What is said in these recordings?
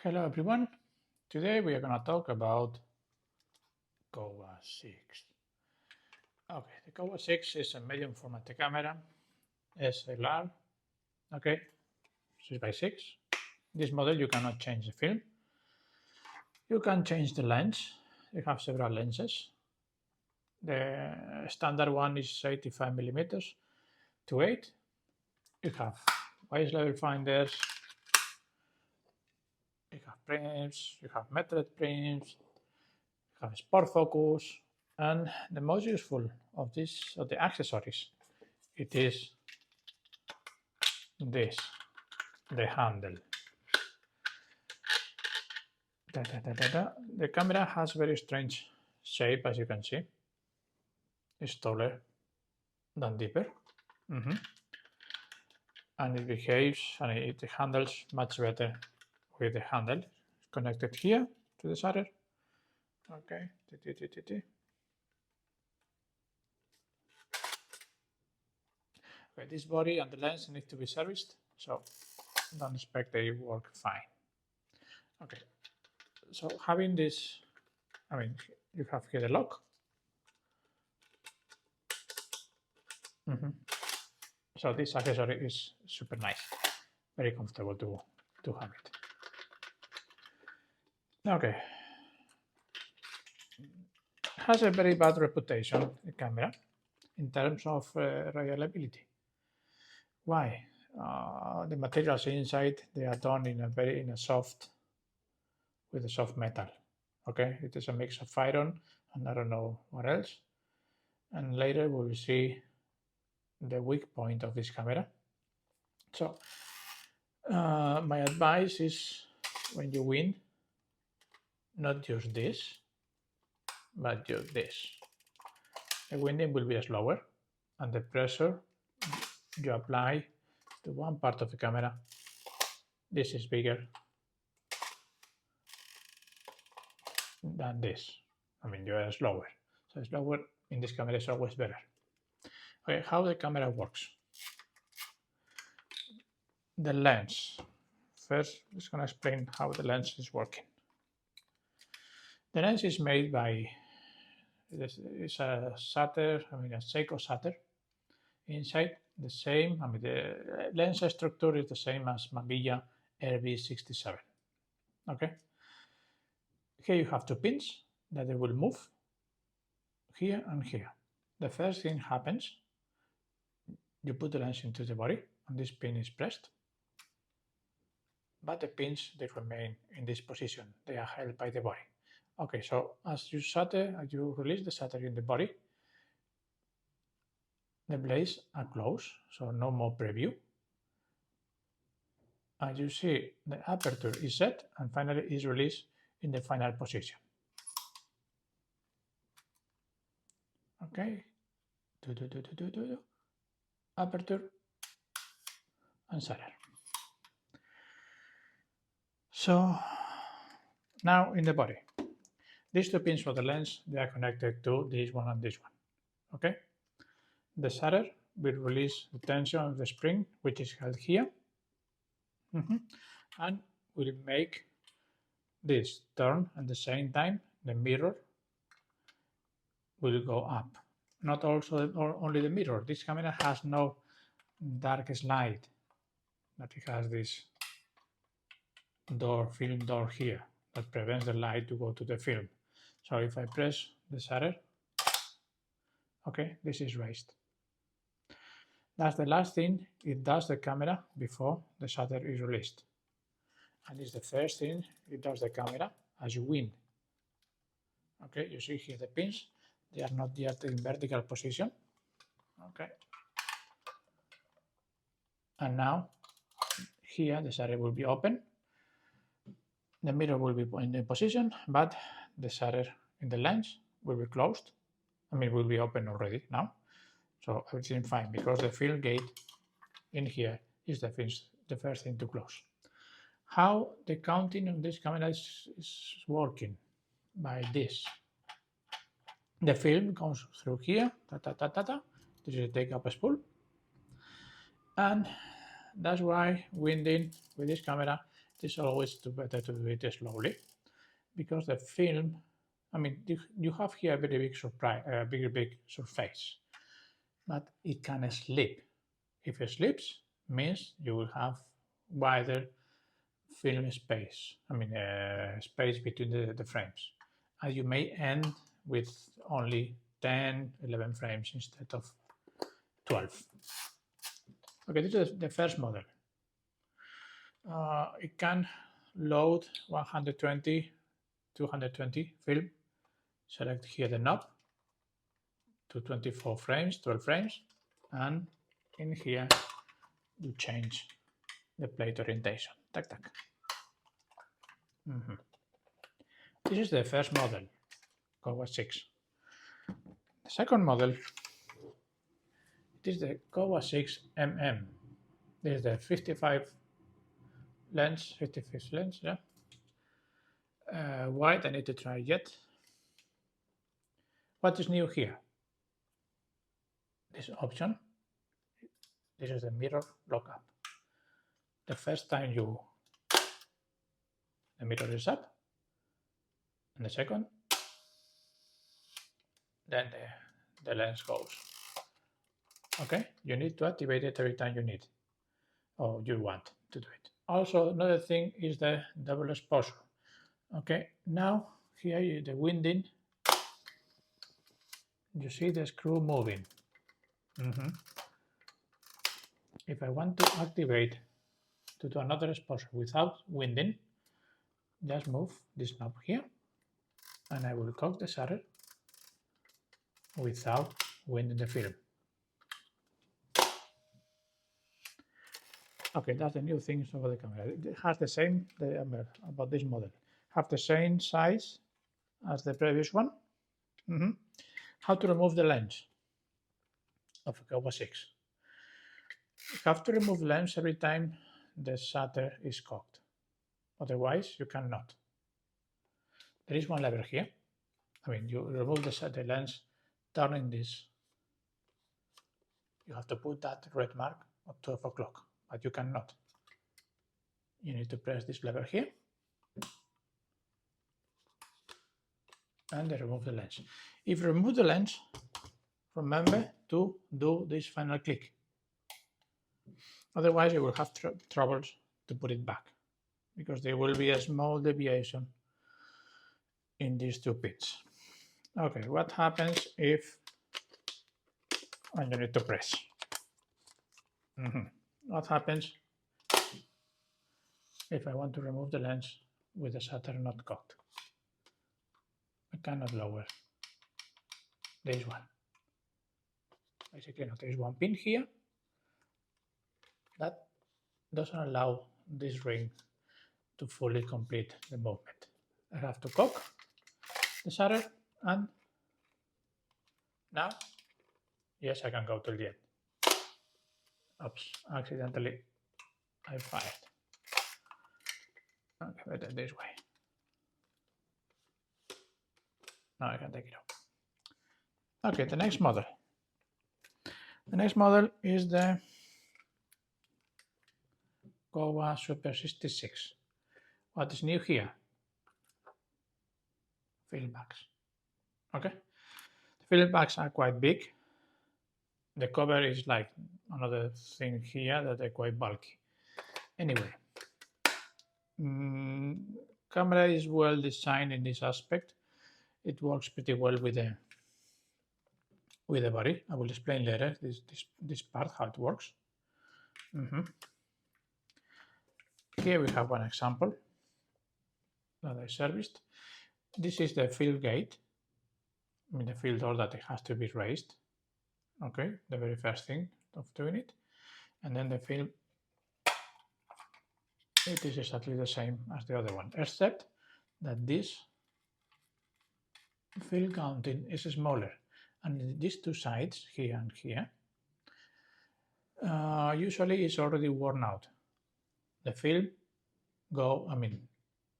Hello everyone. Today we are going to talk about Kowa 6. Okay, the Kowa 6 is a medium format camera, SLR, okay, 6x6. This model you cannot change the film. You can change the lens. You have several lenses. The standard one is 85 millimeters to 8. You have wide level finders, you have prims, you have metered prims, you have sport focus, and the most useful of the accessories, it is this, the handle. The camera has very strange shape, as you can see. It's taller than deeper. And it behaves and it handles much better with the handle. It's connected here to the shutter. Okay. Okay, this body and the lens need to be serviced, so don't expect they work fine. Okay, so having this, you have here the lock. So this accessory is super nice, very comfortable to have it. Okay, has a very bad reputation, the camera, in terms of reliability. Why? The materials inside, they are done with a soft metal. Okay, it is a mix of iron and I don't know what else. And later we will see the weak point of this camera. So my advice is, when you win, not use this, but use this. The winding will be slower, and the pressure you apply to one part of the camera, this is bigger than this. You are slower. So slower in this camera is always better. Okay, how the camera works. The lens. First, I'm just going to explain how the lens is working. The lens is made by, it's a shutter, a Seiko shutter. Inside the same, the lens structure is the same as Mamiya RB67. Okay. Here you have two pins that they will move here and here. The first thing happens, you put the lens into the body and this pin is pressed, but the pins, they remain in this position. They are held by the body. Okay, so as you release the shutter in the body, the blades are closed, so no more preview. As you see, the aperture is set and finally is released in the final position. Okay, aperture and shutter. So now in the body, these two pins for the lens, they are connected to this one and this one. Okay, the shutter will release the tension of the spring, which is held here, and will make this turn. At the same time, the mirror will go up. Not only the mirror. This camera has no dark slide, but it has this film door here that prevents the light to go to the film. So if I press the shutter, okay, this is raised. That's the last thing it does the camera before the shutter is released. And it's the first thing it does the camera as you win. Okay, you see here the pins, they are not yet in vertical position. Okay. And now here the shutter will be open. The mirror will be in the position, but the shutter in the lens will be closed. Will be open already now. So everything fine, because the film gate in here is the first thing to close. How the counting on this camera is working? By this. The film goes through here, this is a take-up spool, and that's why winding with this camera it is always better to do it slowly, because the film, I mean, you have here a very big surprise, big surface, but it can slip. If it slips, means you will have wider film space, I mean space between the frames, and you may end with only 10, 11 frames instead of 12. Okay, this is the first model. It can load 120, 220 film. Select here the knob to 24 frames, 12 frames, and in here you change the plate orientation. Tac, tac. This is the first model, Kowa 6. The second model, it is the Kowa 6 MM. This is the 55 lens, 55 lens, yeah. Wide, I need to try yet. What is new here? This option. This is the mirror lockup. The first time the mirror is up, and the second, then the lens goes. Okay, you need to activate it every time you need, or you want to do it. Also, another thing is the double exposure. Okay, now here the winding, you see the screw moving. If I want to activate to do another exposure without winding, just move this knob here, and I will cock the shutter without winding the film. Okay, that's the new things over the camera. It has the same, about this model, have the same size as the previous one. How to remove the lens of Kowa 6. You have to remove the lens every time the shutter is cocked. Otherwise, you cannot. There is one lever here. I mean, you remove the lens, turning this. You have to put that red mark at 12 o'clock, but you cannot. You need to press this lever here and remove the lens. If you remove the lens, remember to do this final click. Otherwise, you will have troubles to put it back, because there will be a small deviation in these two pins. Okay, what happens if, and you need to press. What happens if I want to remove the lens with the shutter not cocked? I cannot lower this one. Basically, there is one pin here that doesn't allow this ring to fully complete the movement. I have to cock the shutter, and now, yes, I can go till the end. Oops, accidentally I fired. Okay, better this way. Now I can take it off. Okay, the next model. The next model is the Kowa Super 66. What is new here? Film bags. Okay, the film bags are quite big. The cover is like another thing here that are quite bulky. Anyway, camera is well designed in this aspect. It works pretty well with the body. I will explain later this part, how it works. Here we have one example that I serviced. This is the fill gate, I mean the fill door that it has to be raised. Okay, the very first thing of doing it. And then the fill, it is exactly the same as the other one, except that this fill counting is smaller. And these two sides, here and here, usually it's already worn out. The film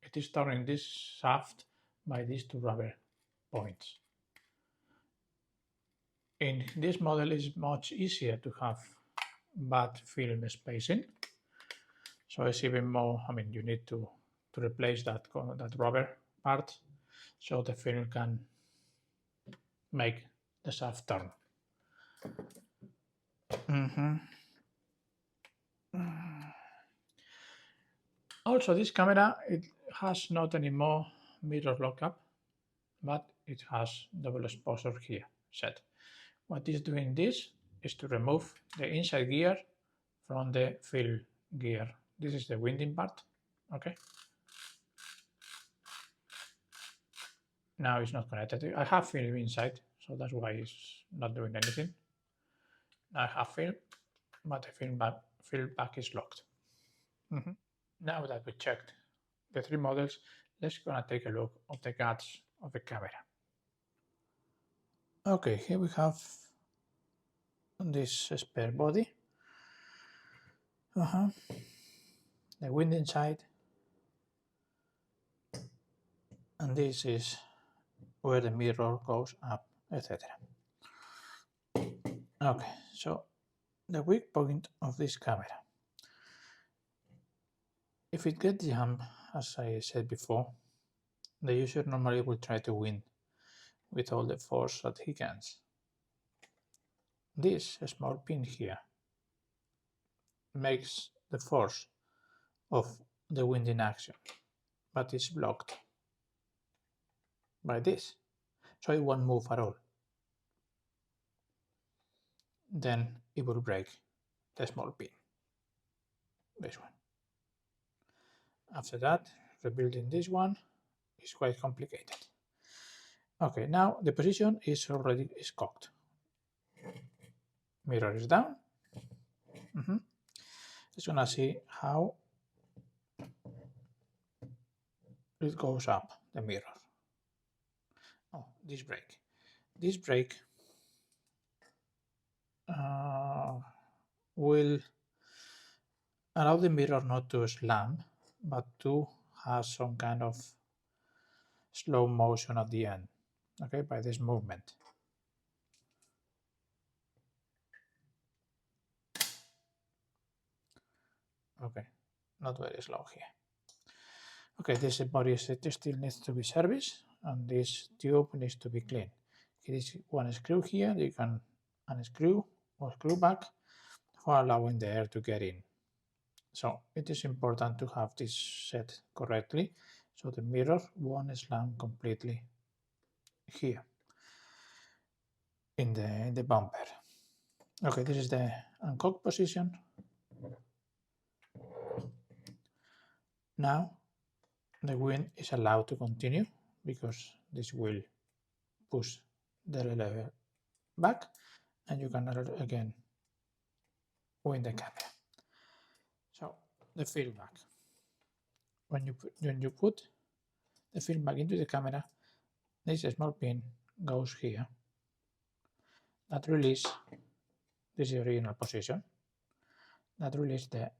it is turning this shaft by these two rubber points. In this model, it's much easier to have bad film spacing. So it's even more, I mean, you need to replace that rubber part so the film can make the shaft turn. Also, this camera, it has not anymore mirror lockup, but it has double exposure here set. What is doing this is to remove the inside gear from the fill gear. This is the winding part, okay? Now it's not connected. I have film inside, so that's why it's not doing anything. Now I have film, but the fill back is locked. Now that we checked the three models, let's gonna take a look at the guts of the camera. Okay, here we have this spare body, the winding side, and this is where the mirror goes up, etc. Okay, so the weak point of this camera. If it gets jammed, as I said before, the user normally will try to win with all the force that he can. This small pin here makes the force of the winding action, but it's blocked by this, so it won't move at all. Then it will break the small pin, this one. After that, rebuilding this one is quite complicated. Okay, now the position is already cocked. Mirror is down. Just gonna see how it goes up the mirror. Oh, this brake. This brake will allow the mirror not to slam, but to have some kind of slow motion at the end, okay, by this movement. Okay, not very slow here. Okay, this body still needs to be serviced, and this tube needs to be cleaned. It is one screw here, you can unscrew or screw back for allowing the air to get in. So it is important to have this set correctly so the mirror won't slam completely here in the bumper. Okay, this is the uncocked position. Now the wind is allowed to continue because this will push the lever back, and you can again wind the camera. So the fill back. When you put the film back into the camera, this small pin goes here. That release, this is the original position. That release the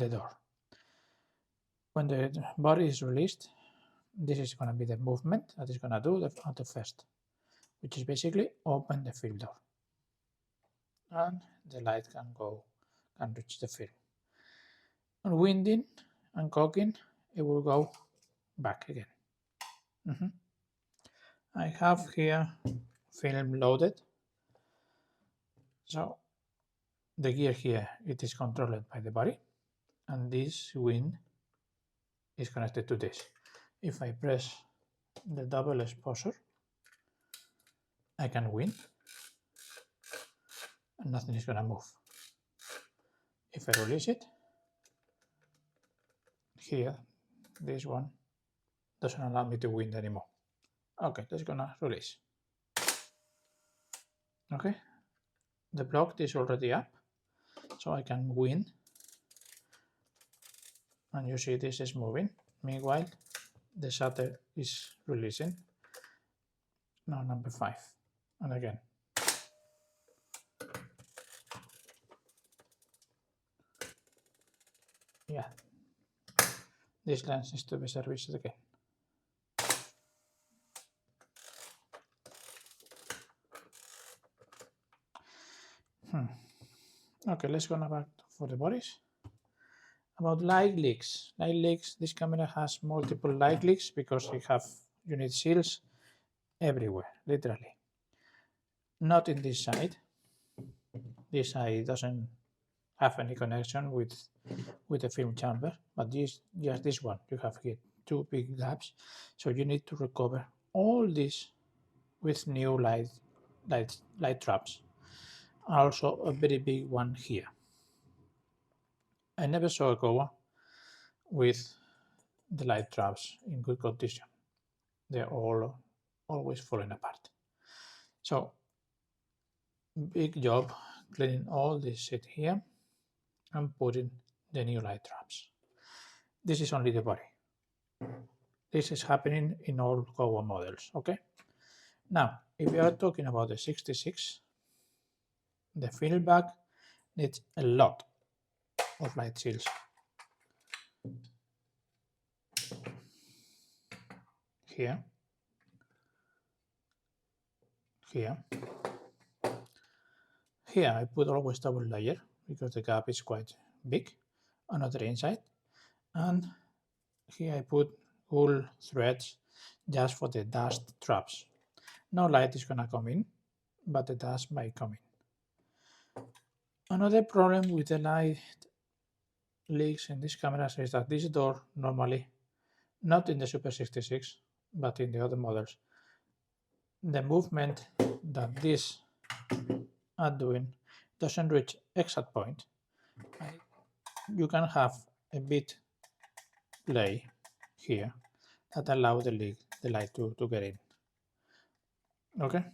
door. When the body is released, this is going to be the movement that is going to do the auto first, which is basically open the film door, and the light can reach the film. On winding and cocking, it will go back again. I have here film loaded, so the gear here, it is controlled by the body, and this wind is connected to this. If I press the double exposure, I can wind and nothing is going to move. If I release it, here, this one doesn't allow me to wind anymore. Okay, that's gonna release. Okay, the block is already up, so I can wind, and you see this is moving. Meanwhile, the shutter is releasing. Now number 5, and again. Yeah, this lens needs to be serviced again. Okay, let's go back for the bodies. About light leaks. Light leaks, this camera has multiple light leaks because you need seals everywhere, literally. Not in this side. This side doesn't have any connection with the film chamber, but just this one. You have here two big gaps, so you need to recover all this with new light traps. Also a very big one here. I never saw a Kowa with the light traps in good condition. They're all always falling apart. So big job cleaning all this shit here and putting the new light traps. This is only the body. This is happening in all Kowa models, okay? Now, if we are talking about the 66, the feedback needs a lot of light seals. Here, here, here I put always double layer because the gap is quite big on the inside, and here I put wool threads just for the dust traps. No light is gonna come in, but the dust might come in. Another problem with the light leaks in these cameras is that this door normally, not in the Super 66, but in the other models, the movement that these are doing doesn't reach exact point. You can have a bit play here that allow the light to get in. Okay.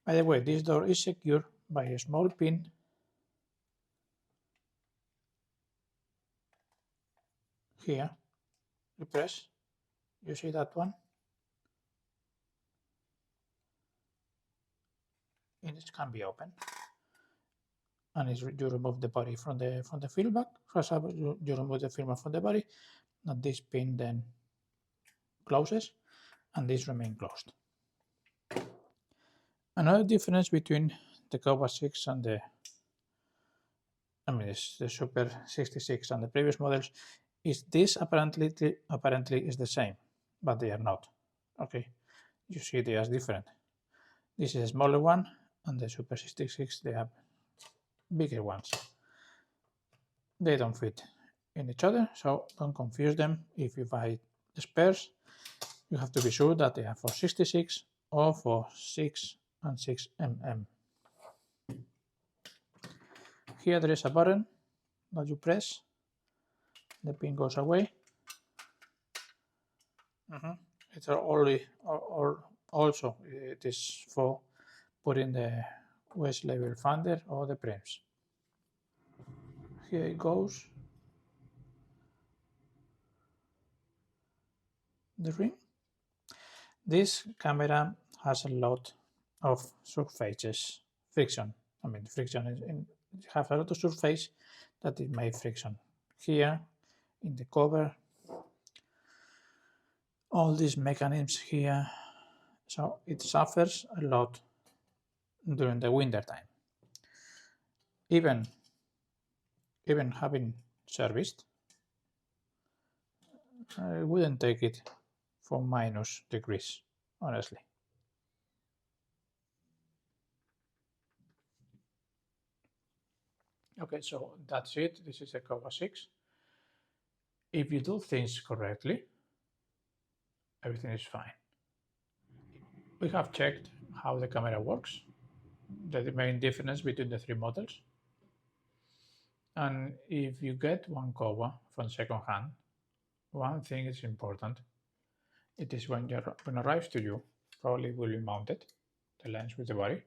By the way, this door is secured by a small pin here. You press, you see that one? And it can be open. And you remove the body from the feedback. For example, you remove the film from the body, and this pin then closes, and this remains closed. Another difference between the Kowa 6 and the Super 66 and the previous models is this apparently is the same, but they are not. Okay, you see they are different. This is a smaller one, and the Super 66 they have bigger ones. They don't fit in each other, so don't confuse them. If you buy the spares, you have to be sure that they are for 66 or for 6 and 6mm. Here there is a button that you press, the pin goes away. It's also it is for putting the waist level finder or the frames. Here it goes. The ring. This camera has a lot of surfaces friction. Friction is you have a lot of surface that it makes friction. Here in the cover, all these mechanisms here, so it suffers a lot during the winter time. Even having serviced, I wouldn't take it for minus degrees, honestly. Okay, so that's it. This is a Kowa 6. If you do things correctly, everything is fine. We have checked how the camera works, the main difference between the three models. And if you get one Kowa from second hand, one thing is important. It is when it arrives to you, probably will be mounted, the lens with the body.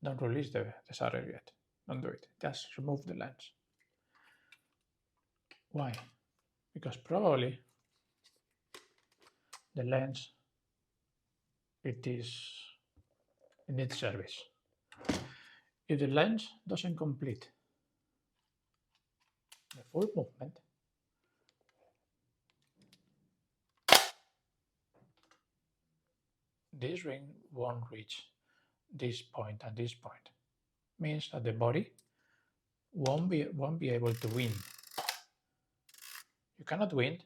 Don't release the shutter yet. Don't do it. Just remove the lens. Why? Because probably the lens it needs service. If the lens doesn't complete the full movement, this ring won't reach this point and this point. Means that the body won't be able to win. You cannot win.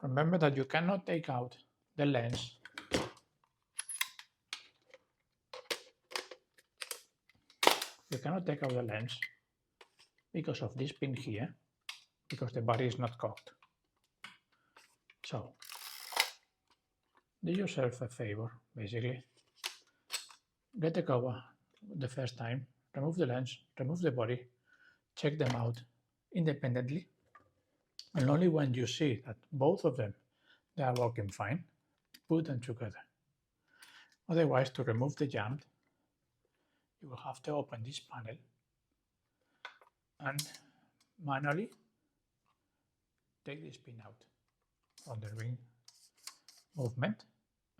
Remember that you cannot take out the lens. You cannot take out the lens because of this pin here, because the body is not cocked. So do yourself a favor, basically. Get the Kowa the first time, remove the lens, remove the body, check them out independently, and only when you see that both of them they are working fine, put them together. Otherwise, to remove the jump, you will have to open this panel and manually take this pin out from the ring movement,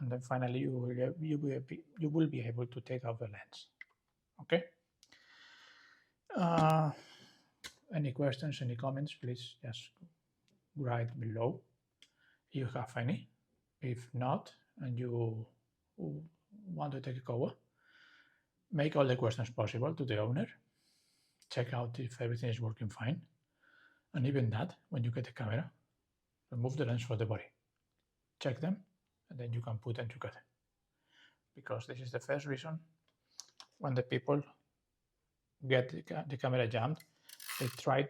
and then finally you will be able to take out the lens. Okay. Any questions, any comments, please just write below if you have any. If not, and you want to take a Kowa, make all the questions possible to the owner. Check out if everything is working fine. And even that, when you get the camera, remove the lens from the body. Check them, and then you can put them together. Because this is the first reason when the people get the camera jammed, they try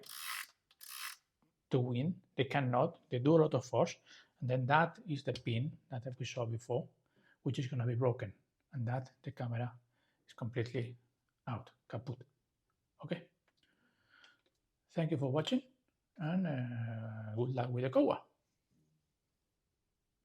to win, they cannot, they do a lot of force, and then that is the pin that we saw before, which is going to be broken, and that the camera is completely out, kaput. Okay. Thank you for watching, and good luck with the Kowa.